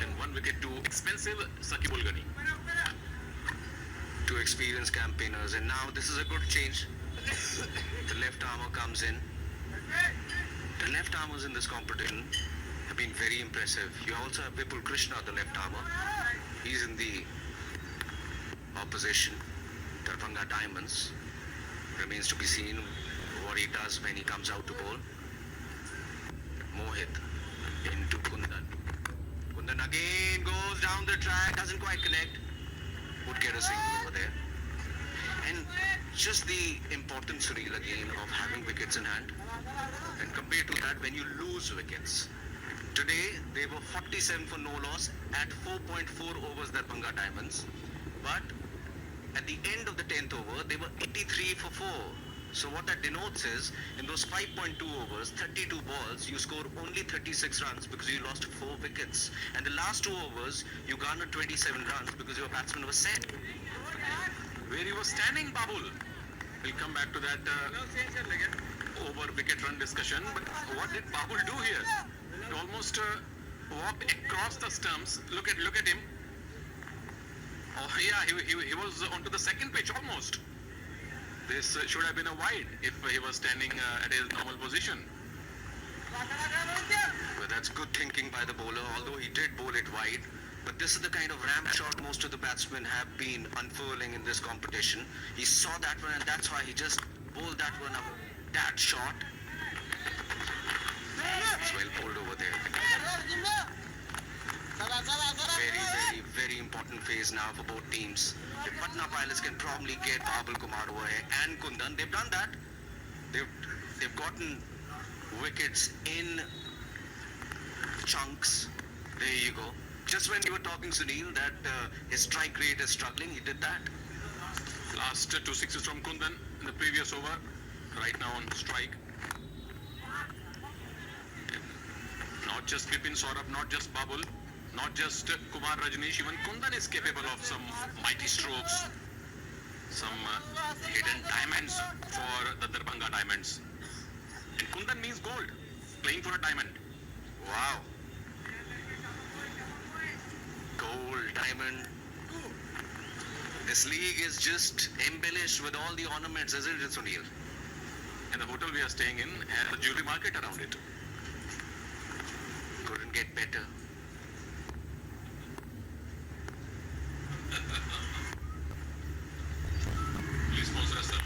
and 1 wicket to expensive Sakibul Ghani. Two experienced campaigners, and now this is a good change. The left armour comes in. The left armours in this competition have been very impressive. You also have Vipul Krishna, the left armour. He's in the opposition. Darbhanga Diamonds. Remains to be seen what he does when he comes out to bowl. Mohit into Kundan. Kundan again goes down the track, doesn't quite connect. Would get a single over there. And just the importance, Sunil, again, of having wickets in hand. And compared to that, when you lose wickets. Today, they were 47 for no loss at 4.4 overs, Darbhanga Diamonds. But at the end of the 10th over, they were 83 for 4. So what that denotes is, in those 5.2 overs, 32 balls, you score only 36 runs because you lost 4 wickets. And the last 2 overs, you garnered 27 runs because your batsman was set. Where he was standing, Babul. We'll come back to that over wicket run discussion. But what did Babul do here? He almost walked across the stumps. Look at him. Oh yeah, he was onto the second pitch almost. This should have been a wide if he was standing at his normal position. Well, that's good thinking by the bowler, although he did bowl it wide. But this is the kind of ramp shot most of the batsmen have been unfurling in this competition. He saw that one, and that's why he just bowled that one up. That shot. It's well bowled over there. Very important phase now for both teams. The Patna pilots can probably get Bhabul Kumar over here and Kundan. They've done that. They've gotten wickets in chunks. There you go. Just when you were talking, Sunil, that his strike rate is struggling, he did that. Last 2 sixes from Kundan in the previous over. Right now on strike. Not just Vipin Saurabh, not just Babul, not just Kumar Rajneesh, even Kundan is capable of some mighty strokes, some hidden diamonds for the Darbhanga Diamonds. And Kundan means gold, playing for a diamond. Wow. Gold, diamond. This league is just embellished with all the ornaments, isn't it, Sunil? And the hotel we are staying in has a jewelry market around it. Couldn't get better. Please sponsor us, sir.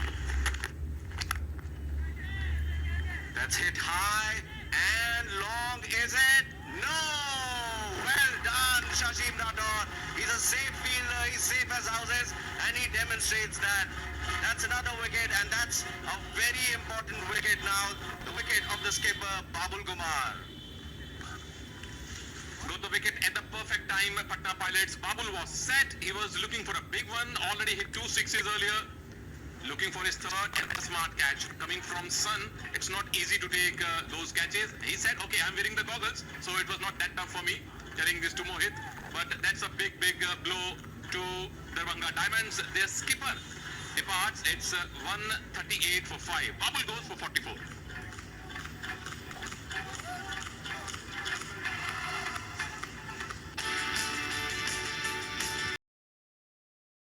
That's hit high and long, is it? No! Well done, Shashim Rador. He's a safe fielder, he's safe as houses, and he demonstrates that. That's another wicket, and that's a very important wicket now. The wicket of the skipper, Bhabul Kumar. Got the wicket at the perfect time. Patna Pilots. Babul was set. He was looking for a big one. Already hit 2 sixes earlier. Looking for his third and a smart catch. Coming from Sun, it's not easy to take those catches. He said, okay, I'm wearing the goggles, so it was not that tough for me telling this to Mohit. But that's a big blow to Darbhanga Diamonds. Their skipper departs. It's 138 for 5. Babul goes for 44.